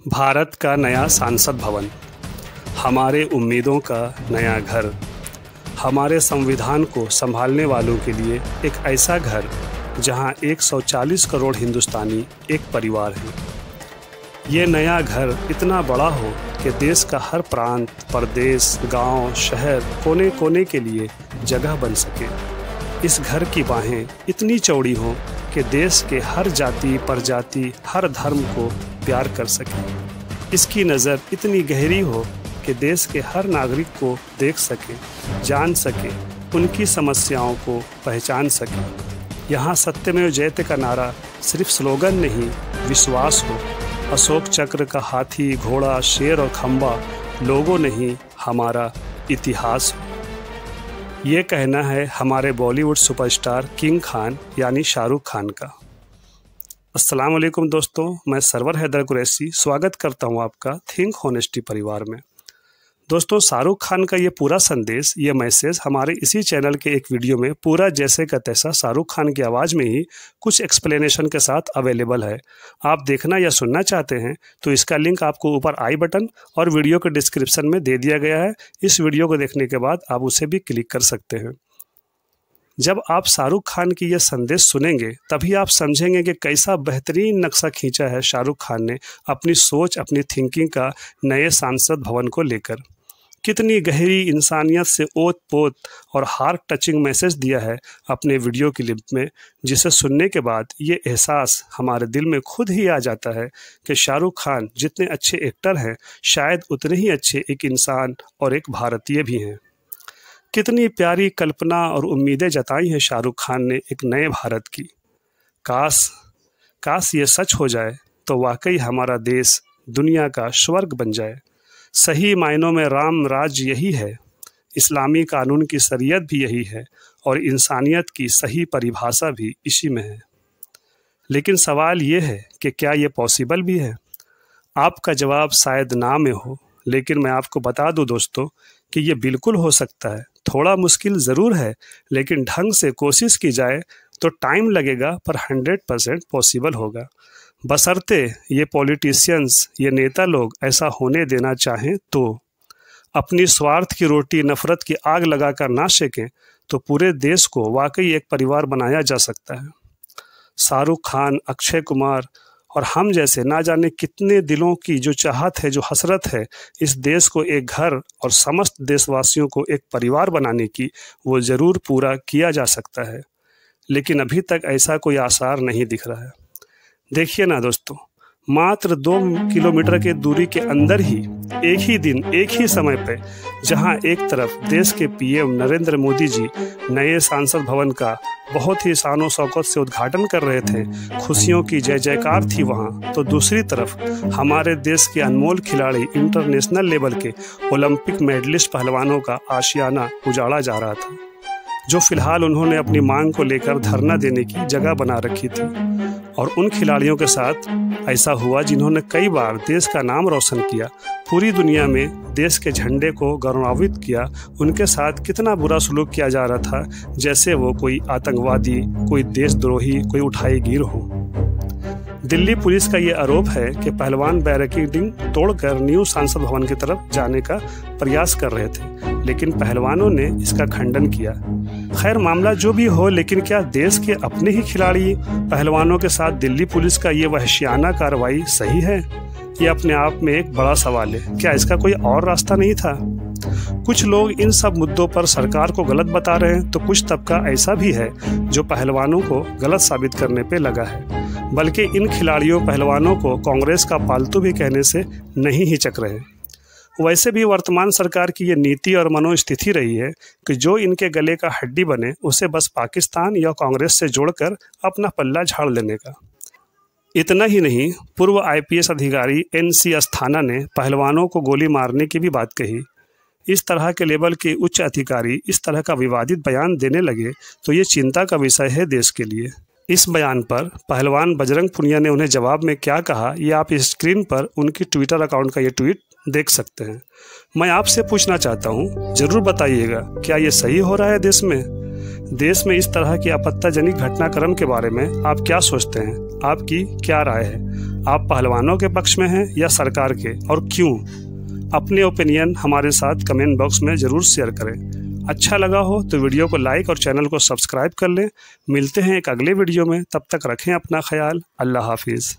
भारत का नया संसद भवन, हमारे उम्मीदों का नया घर, हमारे संविधान को संभालने वालों के लिए एक ऐसा घर जहां 140 करोड़ हिंदुस्तानी एक परिवार हैं। ये नया घर इतना बड़ा हो कि देश का हर प्रांत, प्रदेश, गांव, शहर, कोने कोने के लिए जगह बन सके। इस घर की बाहें इतनी चौड़ी हों कि देश के हर जाति, प्रजाति, हर धर्म को प्यार कर सके। इसकी नज़र इतनी गहरी हो कि देश के हर नागरिक को देख सके, जान सके, उनकी समस्याओं को पहचान सके। यहाँ सत्यमेव जयते का नारा सिर्फ स्लोगन नहीं, विश्वास हो। अशोक चक्र का हाथी, घोड़ा, शेर और खंबा लोगों नहीं, हमारा इतिहास हो। ये कहना है हमारे बॉलीवुड सुपरस्टार किंग खान यानी शाहरुख खान का। अस्सलाम वालेकुम दोस्तों, मैं सरवर हैदर कुरैशी स्वागत करता हूँ आपका थिंक होनेस्टी परिवार में। दोस्तों, शाहरुख खान का ये पूरा संदेश, ये मैसेज हमारे इसी चैनल के एक वीडियो में पूरा जैसे का तैसा शाहरुख खान की आवाज़ में ही कुछ एक्सप्लेनेशन के साथ अवेलेबल है। आप देखना या सुनना चाहते हैं तो इसका लिंक आपको ऊपर आई बटन और वीडियो के डिस्क्रिप्शन में दे दिया गया है। इस वीडियो को देखने के बाद आप उसे भी क्लिक कर सकते हैं। जब आप शाहरुख खान की यह संदेश सुनेंगे तभी आप समझेंगे कि कैसा बेहतरीन नक्शा खींचा है शाहरुख खान ने अपनी सोच, अपनी थिंकिंग का नए संसद भवन को लेकर। कितनी गहरी इंसानियत से ओत पोत और हार्ट टचिंग मैसेज दिया है अपने वीडियो क्लिप में, जिसे सुनने के बाद ये एहसास हमारे दिल में खुद ही आ जाता है कि शाहरुख खान जितने अच्छे एक्टर हैं, शायद उतने ही अच्छे एक इंसान और एक भारतीय भी हैं। कितनी प्यारी कल्पना और उम्मीदें जताई हैं शाहरुख खान ने एक नए भारत की। काश ये सच हो जाए तो वाकई हमारा देश दुनिया का स्वर्ग बन जाए। सही मायनों में राम राज्य यही है, इस्लामी कानून की शरीयत भी यही है और इंसानियत की सही परिभाषा भी इसी में है। लेकिन सवाल ये है कि क्या ये पॉसिबल भी है? आपका जवाब शायद ना में हो, लेकिन मैं आपको बता दूं दोस्तों कि ये बिल्कुल हो सकता है। थोड़ा मुश्किल ज़रूर है, लेकिन ढंग से कोशिश की जाए तो टाइम लगेगा पर 100% पॉसिबल होगा। बशर्ते ये पॉलिटिशियंस, ये नेता लोग ऐसा होने देना चाहें तो। अपनी स्वार्थ की रोटी नफ़रत की आग लगाकर ना सेकें तो पूरे देश को वाकई एक परिवार बनाया जा सकता है। शाहरुख खान, अक्षय कुमार और हम जैसे ना जाने कितने दिलों की जो चाहत है, जो हसरत है इस देश को एक घर और समस्त देशवासियों को एक परिवार बनाने की, वो ज़रूर पूरा किया जा सकता है। लेकिन अभी तक ऐसा कोई आसार नहीं दिख रहा है। देखिए ना दोस्तों, मात्र 2 किलोमीटर के दूरी के अंदर ही एक ही दिन, एक ही समय पे, जहां एक तरफ देश के पीएम नरेंद्र मोदी जी नए संसद भवन का बहुत ही शानो शौकत से उद्घाटन कर रहे थे, खुशियों की जय जयकार थी वहां, तो दूसरी तरफ हमारे देश के अनमोल खिलाड़ी, इंटरनेशनल लेवल के ओलंपिक मेडलिस्ट पहलवानों का आशियाना उजाड़ा जा रहा था, जो फिलहाल उन्होंने अपनी मांग को लेकर धरना देने की जगह बना रखी थी। और उन खिलाड़ियों के साथ ऐसा हुआ जिन्होंने कई बार देश का नाम रोशन किया, पूरी दुनिया में देश के झंडे को गौरवान्वित किया। उनके साथ कितना बुरा सलूक किया जा रहा था, जैसे वो कोई आतंकवादी, कोई देशद्रोही, कोई उठाईगीर हो। दिल्ली पुलिस का ये आरोप है कि पहलवान बैरिकेडिंग तोड़कर न्यू संसद भवन की तरफ जाने का प्रयास कर रहे थे, लेकिन पहलवानों ने इसका खंडन किया। खैर, मामला जो भी हो, लेकिन क्या देश के अपने ही खिलाड़ी पहलवानों के साथ दिल्ली पुलिस का ये वहशियाना कार्रवाई सही है? ये अपने आप में एक बड़ा सवाल है। क्या इसका कोई और रास्ता नहीं था? कुछ लोग इन सब मुद्दों पर सरकार को गलत बता रहे हैं, तो कुछ तबका ऐसा भी है जो पहलवानों को गलत साबित करने पे लगा है। बल्कि इन खिलाड़ियों पहलवानों को कांग्रेस का पालतू भी कहने से नहीं हिचक रहे। वैसे भी वर्तमान सरकार की ये नीति और मनोस्थिति रही है कि जो इनके गले का हड्डी बने उसे बस पाकिस्तान या कांग्रेस से जोड़कर अपना पल्ला झाड़ लेने का। इतना ही नहीं, पूर्व IPS अधिकारी NC अस्थाना ने पहलवानों को गोली मारने की भी बात कही। इस तरह के लेवल के उच्च अधिकारी इस तरह का विवादित बयान देने लगे तो ये चिंता का विषय है देश के लिए। इस बयान पर पहलवान बजरंग पुनिया ने उन्हें जवाब में क्या कहा, ये आप इस स्क्रीन पर उनकी ट्विटर अकाउंट का ये ट्वीट देख सकते हैं। मैं आपसे पूछना चाहता हूँ, ज़रूर बताइएगा, क्या ये सही हो रहा है देश में? देश में इस तरह की आपत्तिजनक घटनाक्रम के बारे में आप क्या सोचते हैं? आपकी क्या राय है? आप पहलवानों के पक्ष में हैं या सरकार के, और क्यों? अपने ओपिनियन हमारे साथ कमेंट बॉक्स में ज़रूर शेयर करें। अच्छा लगा हो तो वीडियो को लाइक और चैनल को सब्सक्राइब कर लें। मिलते हैं एक अगले वीडियो में, तब तक रखें अपना ख्याल। अल्लाह हाफिज़।